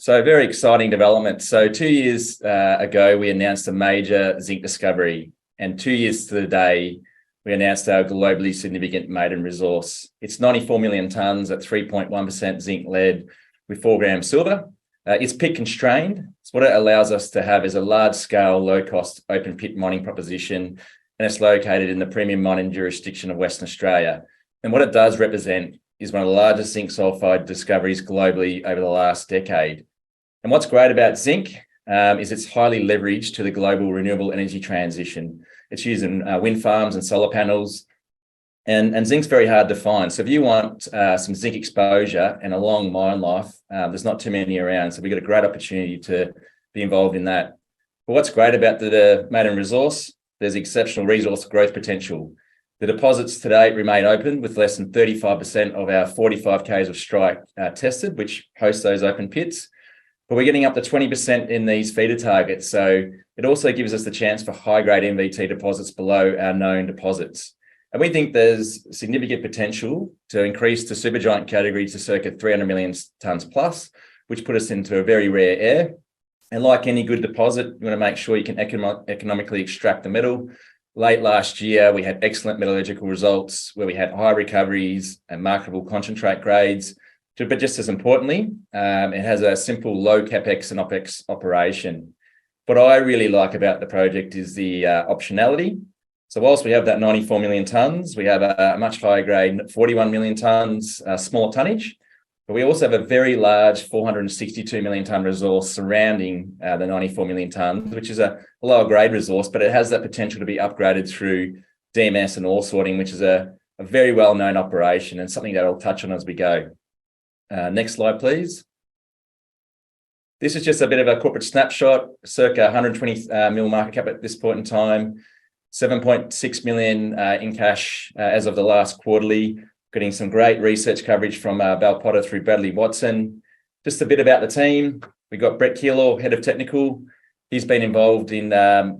So very exciting development. So 2 years ago, we announced a major zinc discovery, and 2 years to the day, we announced our globally significant maiden resource. It's 94 million tonnes at 3.1% zinc lead with 4 grams silver. It's pit constrained. So what it allows us to have is a large scale, low cost open pit mining proposition, and it's located in the premium mining jurisdiction of Western Australia. And what it does represent is one of the largest zinc sulfide discoveries globally over the last decade. And what's great about zinc is it's highly leveraged to the global renewable energy transition. It's used in wind farms and solar panels, and zinc's very hard to find. So if you want some zinc exposure and a long mine life, there's not too many around. So we've got a great opportunity to be involved in that. But what's great about the maiden resource, there's exceptional resource growth potential. The deposits today remain open with less than 35% of our 45 Ks of strike tested, which hosts those open pits. But we're getting up to 20% in these feeder targets. So it also gives us the chance for high-grade MVT deposits below our known deposits. And we think there's significant potential to increase the supergiant category to circa 300 million tonnes plus, which put us into a very rare air. And like any good deposit, you want to make sure you can economically extract the metal. Late last year, we had excellent metallurgical results where we had high recoveries and marketable concentrate grades. But just as importantly, it has a simple low capex and opex operation. What I really like about the project is the optionality. So whilst we have that 94 million tonnes, we have a much higher grade 41 million tonnes, small tonnage, but we also have a very large 462 million tonne resource surrounding the 94 million tonnes, which is a lower grade resource, but it has that potential to be upgraded through DMS and ore sorting, which is a very well-known operation and something that I'll touch on as we go. Next slide, please. This is just a bit of a corporate snapshot, circa 120 mil market cap at this point in time, 7.6 million in cash as of the last quarterly, getting some great research coverage from Bell Potter through Bradley Watson. Just a bit about the team. We've got Brett Keeler, head of technical. He's been involved in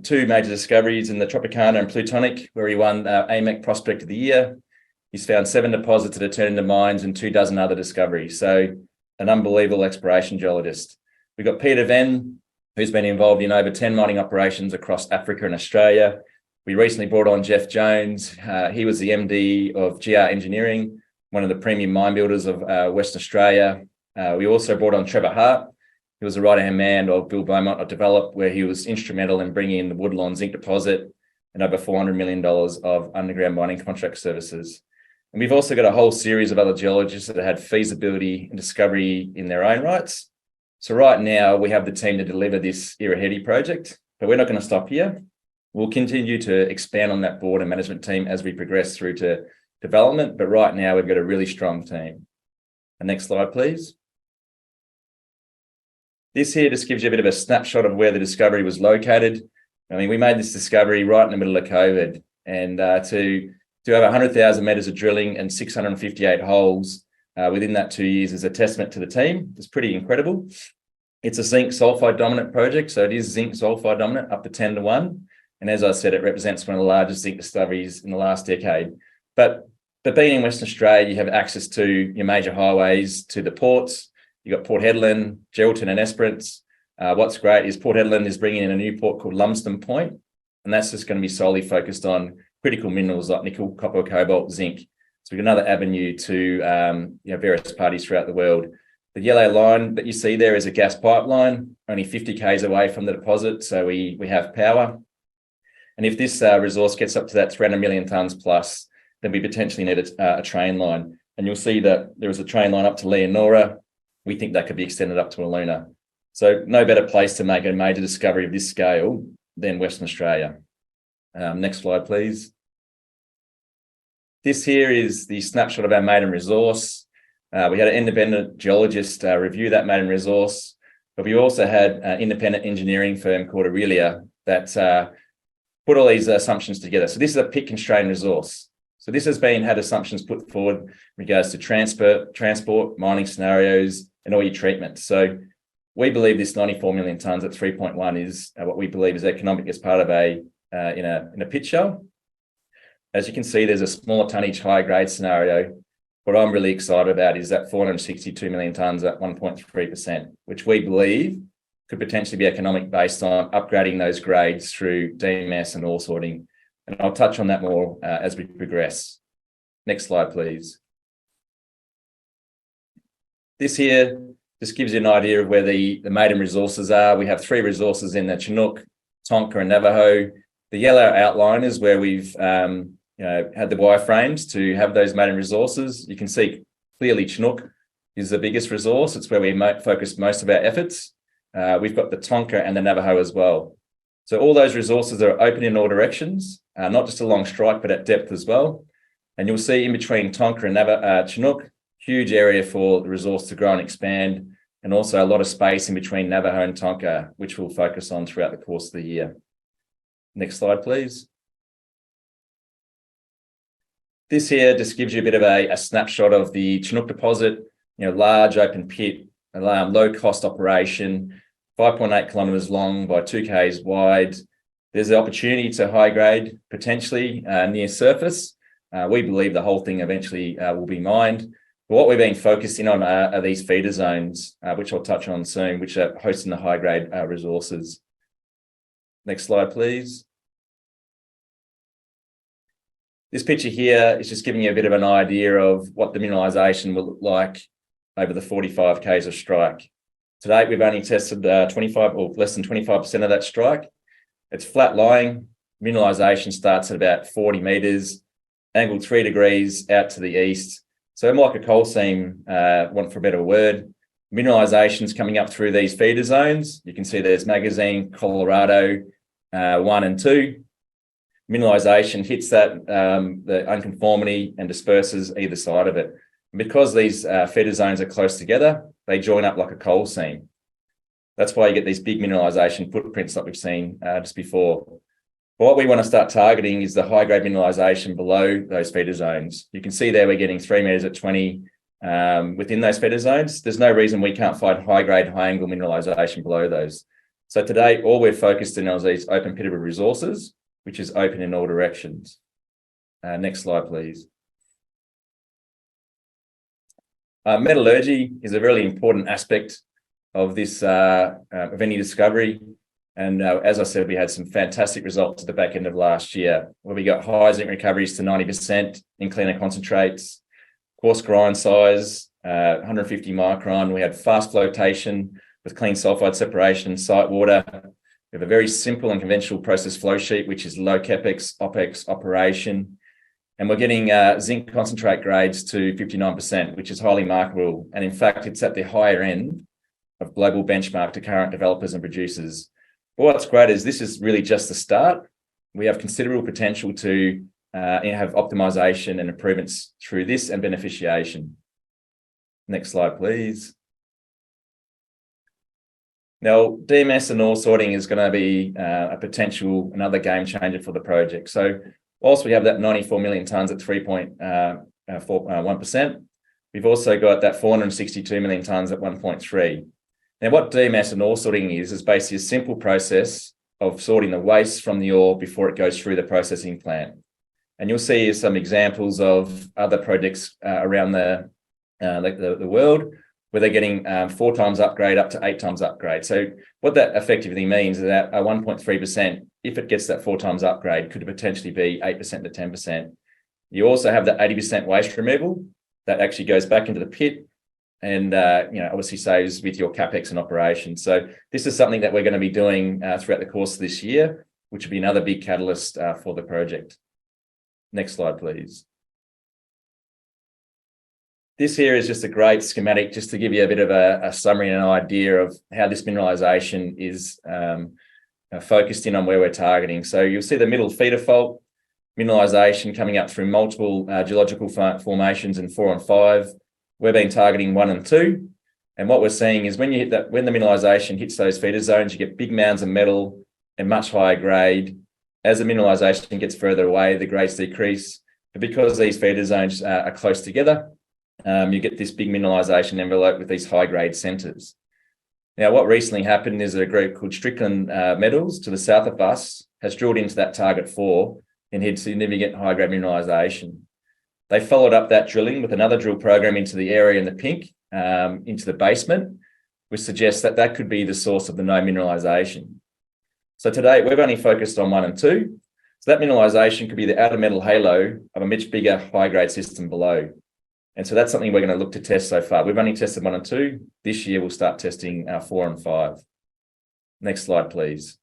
2 major discoveries in the Tropicana and Plutonic, where he won AMEC Prospect of the Year. He's found 7 deposits that are turned into mines and 24 other discoveries. So an unbelievable exploration geologist. We've got Peter Venn, who's been involved in over 10 mining operations across Africa and Australia. We recently brought on Jeff Jones. He was the MD of GR Engineering, one of the premium mine builders of Western Australia. We also brought on Trevor Hart. He was the right-hand man of Bill Beaumont at Develop, where he was instrumental in bringing in the Woodlawn zinc deposit and over $400 million of underground mining contract services. And we've also got a whole series of other geologists that had feasibility and discovery in their own rights. So right now we have the team to deliver this Irahedi project, but we're not going to stop here. We'll continue to expand on that board and management team as we progress through to development. But right now we've got a really strong team. And next slide, please. This here just gives you a bit of a snapshot of where the discovery was located. I mean, we made this discovery right in the middle of COVID, and to have 100,000 metres of drilling and 658 holes within that 2 years is a testament to the team. It's pretty incredible. It's a zinc sulfide dominant project, so it is zinc sulfide dominant up to 10-1. And as I said, it represents one of the largest zinc discoveries in the last decade. But being in Western Australia, you have access to your major highways to the ports. You've got Port Hedland, Geraldton and Esperance. What's great is Port Hedland is bringing in a new port called Lumsden Point, and that's just going to be solely focused on critical minerals like nickel, copper, cobalt, zinc. So we've got another avenue to various parties throughout the world. The yellow line that you see there is a gas pipeline, only 50 Ks away from the deposit, so we have power. And if this resource gets up to that 300 million tonnes plus, then we potentially need a train line. And you'll see that there is a train line up to Leonora. We think that could be extended up to Aluna. So no better place to make a major discovery of this scale than Western Australia. Next slide, please. This here is the snapshot of our maiden resource. We had an independent geologist review that maiden resource, but we also had an independent engineering firm called Aurelia that put all these assumptions together. So this is a pit constrained resource. So this has had assumptions put forward in regards to transport, mining scenarios, and all your treatment. So we believe this 94 million tonnes at 3.1 is what we believe is economic as part of in a pit shell. As you can see, there's a smaller tonnage, higher grade scenario. what I'm really excited about is that 462 million tonnes at 1.3%, which we believe could potentially be economic based on upgrading those grades through DMS and ore sorting. And I'll touch on that more as we progress. Next slide, please. This here just gives you an idea of where the maiden resources are. We have 3 resources in the Chinook, Tonka and Navajo. The yellow outline is where we've had the wireframes to have those maiden resources. You can see clearly Chinook is the biggest resource. It's where we focus most of our efforts. We've got the Tonka and the Navajo as well. So all those resources are open in all directions, not just along strike, but at depth as well. And you'll see in between Tonka and Chinook, huge area for the resource to grow and expand, and also a lot of space in between Navajo and Tonka, which we'll focus on throughout the course of the year. Next slide, please. This here just gives you a bit of a snapshot of the Chinook deposit, large open pit, a low-cost operation, 5.8 kilometres long by 2 k's wide. There's the opportunity to high grade potentially near surface. We believe the whole thing eventually will be mined. But what we've been focusing on are these feeder zones, which I'll touch on soon, which are hosting the high-grade resources. Next slide, please. This picture here is just giving you a bit of an idea of what the mineralisation will look like over the 45 k's of strike. To date, we've only tested 25 or less than 25% of that strike. It's flat lying. Mineralisation starts at about 40 metres, angled 3 degrees out to the east. So like a coal seam, want for a better word, mineralisation's coming up through these feeder zones. You can see there's Magazine, Colorado, 1 and 2. Mineralisation hits that, the unconformity and disperses either side of it. And because these feeder zones are close together, they join up like a coal seam. That's why you get these big mineralisation footprints that we've seen just before. But what we want to start targeting is the high-grade mineralisation below those feeder zones. You can see there we're getting 3 metres at 20 within those feeder zones. There's no reason we can't find high-grade, high-angle mineralisation below those. So today, all we're focused in on these open pitable resources, which is open in all directions. Next slide, please. Metallurgy is a really important aspect of this of any discovery. And as I said, we had some fantastic results at the back end of last year, where we got high zinc recoveries to 90% in cleaner concentrates, coarse grind size, 150 micron. We had fast flotation with clean sulfide separation, site water. We have a very simple and conventional process flow sheet, which is low CapEx, OpEx operation. And we're getting zinc concentrate grades to 59%, which is highly marketable. And in fact, it's at the higher end of global benchmark to current developers and producers. But what's great is this is really just the start. We have considerable potential to have optimization and improvements through this and beneficiation. Next slide, please. Now, DMS and ore sorting is going to be another game changer for the project. So whilst we have that 94 million tonnes at 3.1%, we've also got that 462 million tonnes at 1.3. Now, what DMS and ore sorting is basically a simple process of sorting the waste from the ore before it goes through the processing plant. And you'll see some examples of other projects around the world where they're getting 4 times upgrade up to 8 times upgrade. So what that effectively means is that a 1.3%, if it gets that 4 times upgrade, could potentially be 8% to 10%. You also have the 80% waste removal that actually goes back into the pit and obviously saves with your CapEx and operations. So this is something that we're going to be doing throughout the course of this year, which will be another big catalyst for the project. Next slide, please. This here is just a great schematic just to give you a bit of a summary and an idea of how this mineralisation is focused in on where we're targeting. So you'll see the middle feeder fault, mineralisation coming up through multiple geological formations in 4 and 5. We've been targeting 1 and 2. And what we're seeing is when the mineralisation hits those feeder zones, you get big mounds of metal and much higher grade. As the mineralisation gets further away, the grades decrease. But because these feeder zones are close together, you get this big mineralisation envelope with these high-grade centres. Now, what recently happened is a group called Strickland Metals to the south of us has drilled into that target 4 and had significant high-grade mineralisation. They followed up that drilling with another drill program into the area in the pink, into the basement, which suggests that that could be the source of the no mineralisation. So today we've only focused on 1 and 2. So that mineralisation could be the outer metal halo of a much bigger high-grade system below. And so that's something we're going to look to test so far. We've only tested 1 and 2. This year we'll start testing 4 and 5. Next slide, please.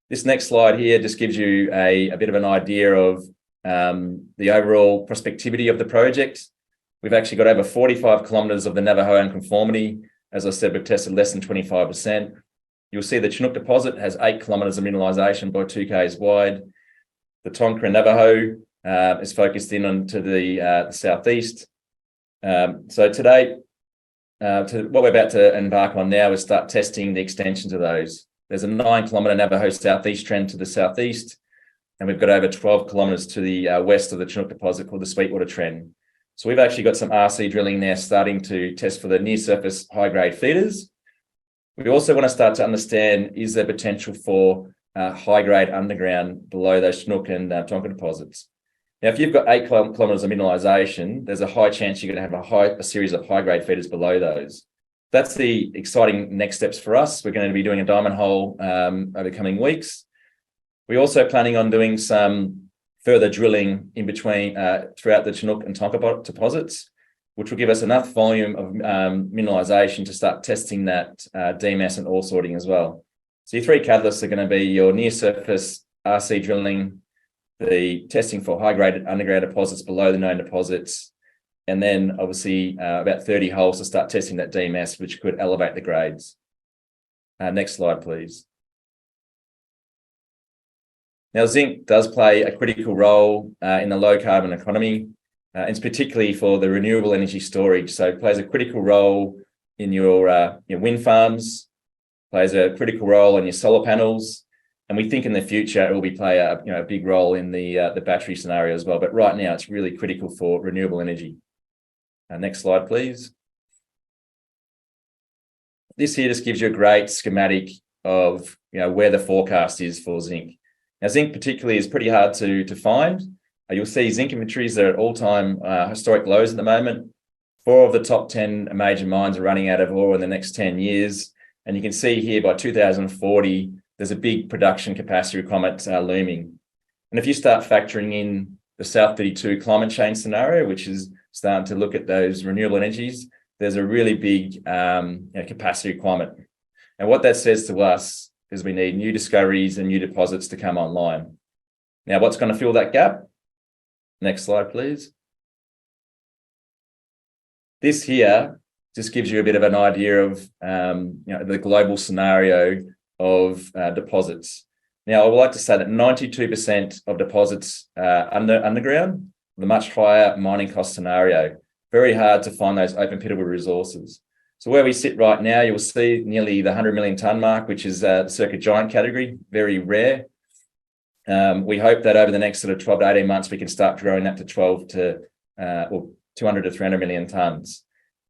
This next slide here just gives you a bit of an idea of the overall prospectivity of the project. We've actually got over 45 kilometres of the Navajo conformity. As I said, we've tested less than 25%. You'll see the Chinook deposit has 8 kilometres of mineralisation by 2 k's wide. The Tonka and Navajo is focused in onto the southeast. So today, what we're about to embark on now is start testing the extensions of those. There's a 9-kilometre Navajo southeast trend to the southeast, and we've got over 12 kilometres to the west of the Chinook deposit called the Sweetwater trend. So we've actually got some RC drilling there starting to test for the near surface high-grade feeders. We also want to start to understand, is there potential for high-grade underground below those Chinook and Tonka deposits? Now, if you've got 8 kilometres of mineralisation, there's a high chance you're going to have a series of high-grade feeders below those. That's the exciting next steps for us. We're going to be doing a diamond hole over the coming weeks. We're also planning on doing some further drilling in between throughout the Chinook and Tonka deposits, which will give us enough volume of mineralisation to start testing that DMS and ore sorting as well. So your 3 catalysts are going to be your near surface RC drilling, the testing for high-grade underground deposits below the known deposits, and then obviously about 30 holes to start testing that DMS, which could elevate the grades. Next slide, please. Now, zinc does play a critical role in the low carbon economy. It's particularly for the renewable energy storage. So it plays a critical role in your wind farms, plays a critical role in your solar panels. And we think in the future it will play a big role in the battery scenario as well. But right now it's really critical for renewable energy. Next slide, please. This here just gives you a great schematic of where the forecast is for zinc. Now, zinc particularly is pretty hard to find. You'll see zinc inventories are at all-time historic lows at the moment. 4 of the top 10 major mines are running out of ore in the next 10 years. And you can see here by 2040, there's a big production capacity requirement looming. And if you start factoring in the South 32 climate change scenario, which is starting to look at those renewable energies, there's a really big capacity requirement. And what that says to us is we need new discoveries and new deposits to come online. Now, what's going to fill that gap? Next slide, please. This here just gives you a bit of an idea of the global scenario of deposits. Now, I would like to say that 92% of deposits underground, the much higher mining cost scenario. Very hard to find those open pittable resources. So where we sit right now, you'll see nearly the 100 million tonne mark, which is circa giant category, very rare. We hope that over the next sort of 12 to 18 months, we can start growing that to 200 to 300 million tonnes.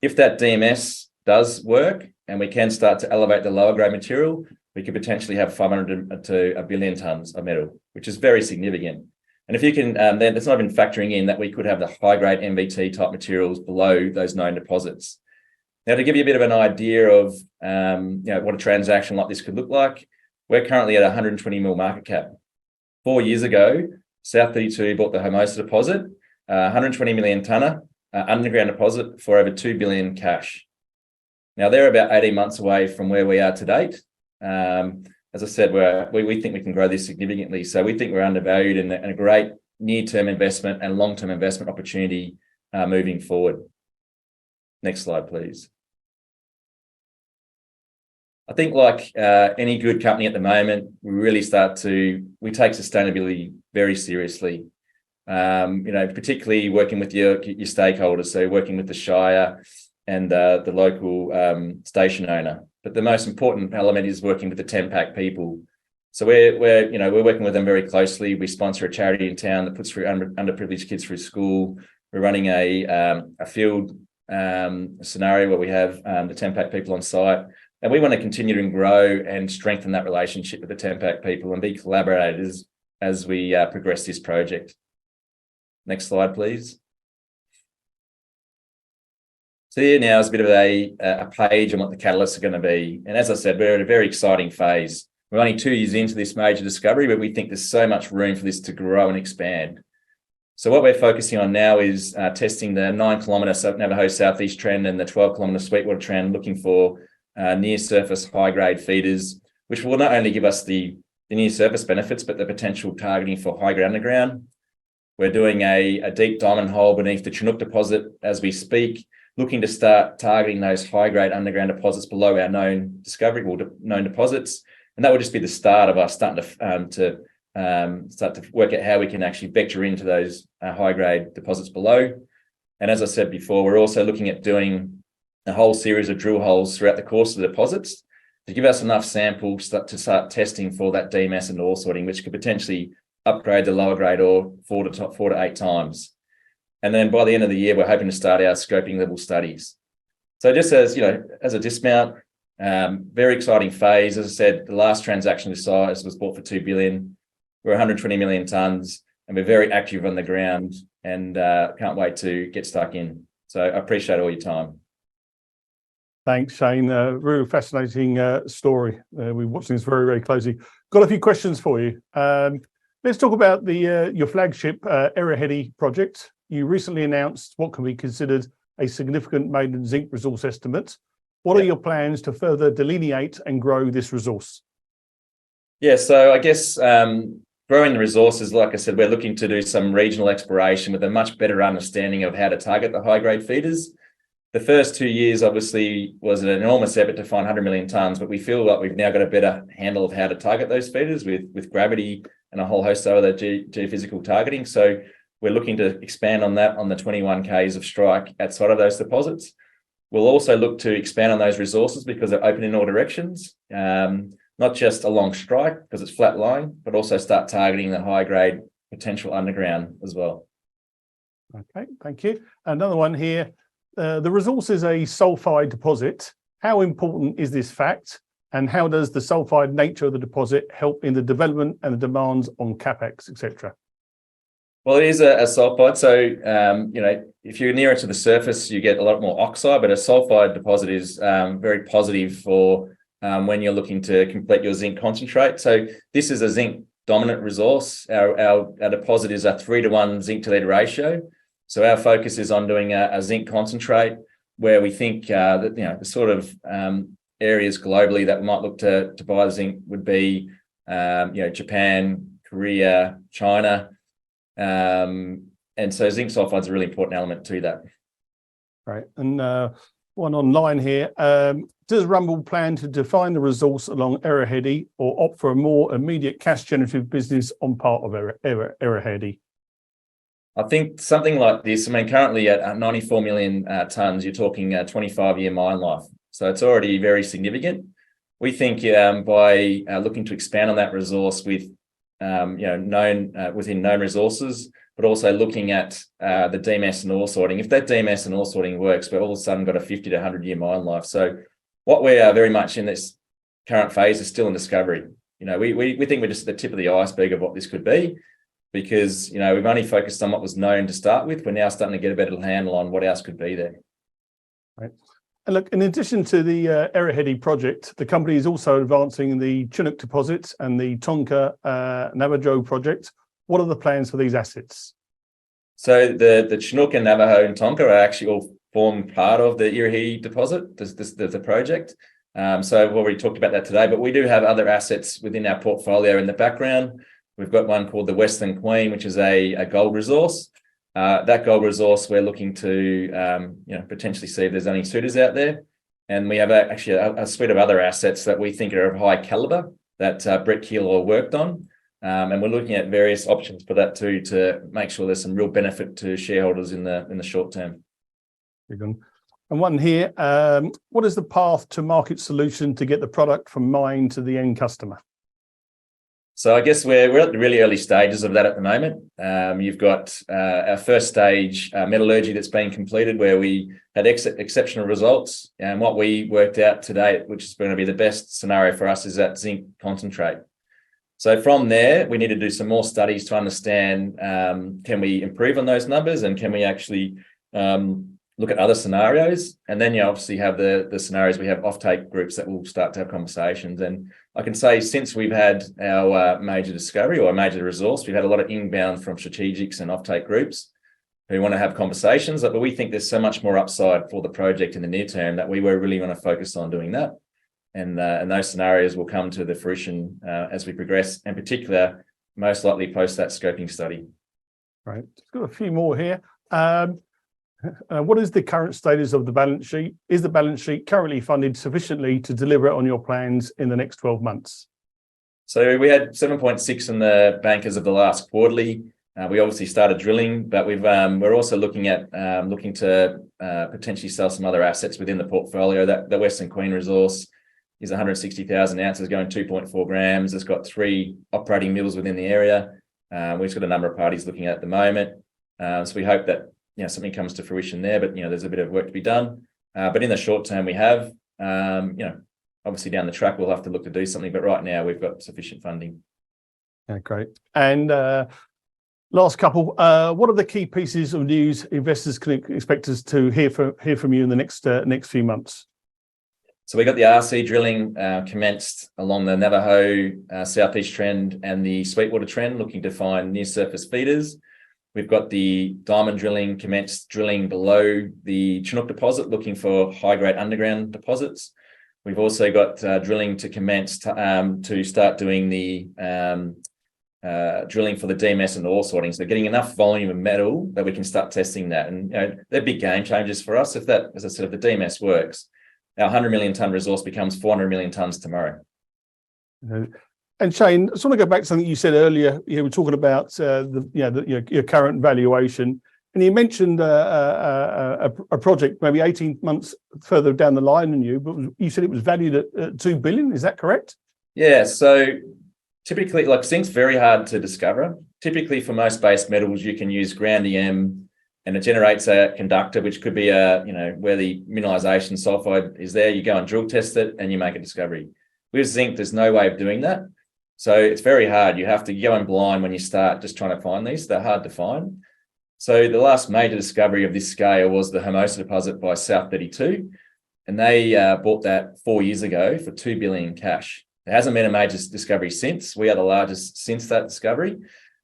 If that DMS does work and we can start to elevate the lower grade material, we could potentially have 500 to 1 billion tonnes of metal, which is very significant. And if you can, then it's not even factoring in that we could have the high grade MVT type materials below those known deposits. Now, to give you a bit of an idea of what a transaction like this could look like, we're currently at 120 mil market cap. 4 years ago, South 32 bought the Hermosa deposit, 120 million tonner underground deposit for over 2 billion cash. Now, they're about 18 months away from where we are to date. As I said, we think we can grow this significantly. So we think we're undervalued and a great near-term investment and long-term investment opportunity moving forward. Next slide, please. I think like any good company at the moment, we take sustainability very seriously. Particularly working with your stakeholders, so working with the Shire and the local station owner. But the most important element is working with the TEMPAC people. So we're working with them very closely. We sponsor a charity in town that puts through underprivileged kids through school. We're running a field scenario where we have the TEMPAC people on site. And we want to continue to grow and strengthen that relationship with the TEMPAC people and be collaborators as we progress this project. Next slide, please. So here now is a bit of a page on what the catalysts are going to be. And as I said, we're at a very exciting phase. We're only 2 years into this major discovery, but we think there's so much room for this to grow and expand. So what we're focusing on now is testing the 9-kilometre Navajo Southeast Trend and the 12-kilometre Sweetwater Trend, looking for near-surface high-grade feeders, which will not only give us the near-surface benefits, but the potential targeting for high-grade underground. We're doing a deep diamond hole beneath the Chinook deposit as we speak, looking to start targeting those high-grade underground deposits below our known discovery or known deposits. And that will just be the start of us starting to start to work out how we can actually vector into those high-grade deposits below. And as I said before, we're also looking at doing a whole series of drill holes throughout the course of the deposits to give us enough samples to start testing for that DMS and ore sorting, which could potentially upgrade the lower grade ore 4 to 8 times. And then by the end of the year, we're hoping to start our scoping level studies. So just as, as a dismount, very exciting phase. As I said, the last transaction this size was bought for 2 billion. We're 120 million tonnes, and we're very active on the ground, and can't wait to get stuck in. So I appreciate all your time. Thanks, Shane. Really fascinating story. We're watching this very, very closely. Got a few questions for you. Let's talk about your flagship Erahedi project. You recently announced what can be considered a significant maiden zinc resource estimate. What are your plans to further delineate and grow this resource? Yeah, so I guess growing the resources, like I said, we're looking to do some regional exploration with a much better understanding of how to target the high-grade feeders. The first 2 years, obviously, was an enormous effort to find 100 million tonnes, but we feel like we've now got a better handle of how to target those feeders with gravity and a whole host of other geophysical targeting. So we're looking to expand on that on the 21 Ks of strike outside of those deposits. We'll also look to expand on those resources because they're open in all directions, not just along strike because it's flat lying, but also start targeting the high-grade potential underground as well. Okay, thank you. Another one here. The resource is a sulfide deposit. How important is this fact? And how does the sulfide nature of the deposit help in the development and the demands on CapEx, etc.? Well, it is a sulfide. So, if you're nearer to the surface, you get a lot more oxide, but a sulfide deposit is very positive for when you're looking to complete your zinc concentrate. So this is a zinc dominant resource. Our deposit is a 3-to-1 zinc to lead ratio. So our focus is on doing a zinc concentrate where we think that, the sort of areas globally that we might look to buy zinc would be, Japan, Korea, China. And so zinc sulfide is a really important element to that. Right. And one online here. Does Rumble plan to define the resource along Erahedi or opt for a more immediate cash generative business on part of Erahedi? I think something like this, currently at 94 million tonnes, you're talking a 25-year mine life. So it's already very significant. We think by looking to expand on that resource with within known resources, but also looking at the DMS and ore sorting. If that DMS and ore sorting works, we're all of a sudden got a 50 to 100-year mine life. So what we are very much in this current phase is still in discovery. We think we're just at the tip of the iceberg of what this could be because, we've only focused on what was known to start with. We're now starting to get a better handle on what else could be there. Right. And look, in addition to the Erahedi project, the company is also advancing the Chinook deposit and the Tonka Navajo project. What are the plans for these assets? So the Chinook and Navajo and Tonka are actually all form part of the Erahedi deposit, the project. So we've already talked about that today, but we do have other assets within our portfolio in the background. We've got one called the Western Queen, which is a gold resource. That gold resource, we're looking to potentially see if there's any suitors out there. And we have actually a suite of other assets that we think are of high caliber that Brett Keeler worked on. And we're looking at various options for that too, to make sure there's some real benefit to shareholders in the short term. Very good. And one here, what is the path to market solution to get the product from mine to the end customer? So I guess we're at the really early stages of that at the moment. You've got our first stage metallurgy that's been completed where we had exceptional results. And what we worked out today, which is going to be the best scenario for us, is that zinc concentrate. So from there, we need to do some more studies to understand, can we improve on those numbers, and can we actually look at other scenarios? And then you obviously have the scenarios, we have offtake groups that will start to have conversations. And I can say since we've had our major discovery or major resource, we've had a lot of inbound from strategics and offtake groups who want to have conversations, but we think there's so much more upside for the project in the near term that we were really going to focus on doing that. And those scenarios will come to the fruition as we progress, in particular, most likely post that scoping study. Right, got a few more here. What is the current status of the balance sheet? Is the balance sheet currently funded sufficiently to deliver on your plans in the next 12 months? So we had 7.6 in the bank as of the last quarterly. We obviously started drilling, but we're also looking to potentially sell some other assets within the portfolio. That the Western Queen resource is 160,000 ounces going 2.4 grams. It's got 3 operating mills within the area. We've got a number of parties looking at the moment. So we hope that something comes to fruition there, but there's a bit of work to be done. But in the short term, we have obviously down the track we'll have to look to do something, but right now we've got sufficient funding. Yeah, great. And last couple, what are the key pieces of news investors can expect us to hear from you in the next few months? So we got the RC drilling commenced along the Navajo southeast trend and the Sweetwater trend, looking to find near surface feeders. We've got the diamond drilling commenced drilling below the Chinook deposit, looking for high-grade underground deposits. We've also got drilling to commence to start doing the drilling for the DMS and ore sorting. So getting enough volume of metal that we can start testing that. And they're big game changers for us. If that, as I said, if the DMS works, our 100 million tonne resource becomes 400 million tonnes tomorrow. And Shane, I just want to go back to something you said earlier. You were talking about your current valuation, and you mentioned a project maybe 18 months further down the line than you, but you said it was valued at 2 billion. Is that correct? Yeah. So typically, like zinc's very hard to discover. Typically, for most base metals, you can use ground EM, and it generates a conductor, which could be where the mineralization sulfide is there. You go and drill test it, and you make a discovery. With zinc, there's no way of doing that. So it's very hard. You have to go in blind when you start just trying to find these. They're hard to find. So the last major discovery of this scale was the Hermosa deposit by South 32. And they bought that 4 years ago for 2 billion cash. There hasn't been a major discovery since. We are the largest since that discovery.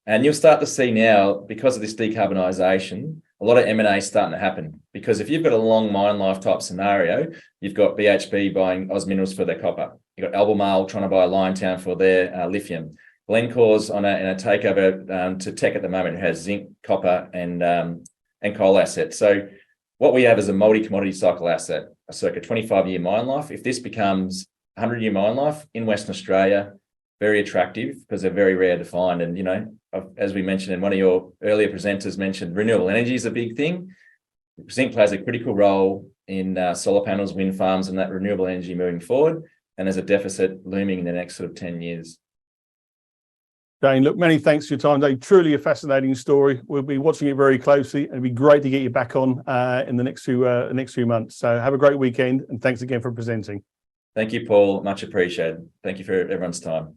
And you'll start to see now, because of this decarbonisation, a lot of M&A starting to happen. Because if you've got a long mine life type scenario, you've got BHP buying Oz Minerals for their copper. You've got Albemarle trying to buy Liontown for their lithium. Glencore's in a takeover to Teck at the moment, who has zinc, copper, and coal assets. So what we have is a multi-commodity cycle asset, a circa 25-year mine life. If this becomes 100-year mine life in Western Australia, very attractive because they're very rare to find. And, as we mentioned, and one of your earlier presenters mentioned, renewable energy is a big thing. Zinc plays a critical role in solar panels, wind farms, and that renewable energy moving forward. And there's a deficit looming in the next sort of 10 years. Dane, look, many thanks for your time, Dave. Truly a fascinating story. We'll be watching it very closely, and it'd be great to get you back on in the next few months. So have a great weekend, and thanks again for presenting. Thank you, Paul. Much appreciated. Thank you for everyone's time.